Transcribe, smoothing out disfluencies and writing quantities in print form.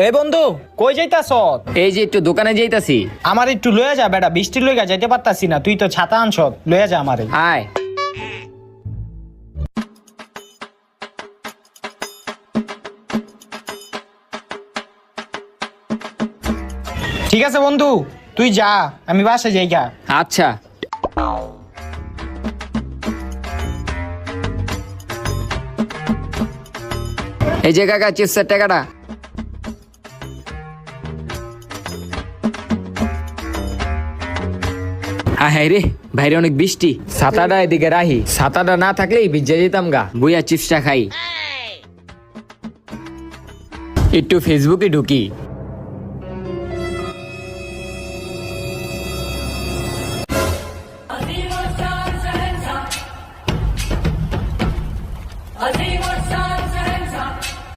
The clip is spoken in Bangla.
এই বন্ধু, কই যাইতাছ? এই যে একটু দোকানে যাইতাছি। আমার একটু লয়ে যা বেটা, বৃষ্টির লইগা যাইতে পারতাছি না, তুই তো ছাতা আনছ, লয়ে যা আমারে। আয়। ঠিক আছে বন্ধু, তুই যা, আমি বাসায় যাই গা। আচ্ছা। এই যে কাকা চিপসের টাকাটা। হ্যাঁ রে, বাইরে অনেক বৃষ্টি, ছাতাটা এদিকে রাহি, ছাতাটা না থাকলেই ভিজে যেতাম গা। বুইয়া চিপসটা খাই, একটু ফেসবুকে ঢুকি।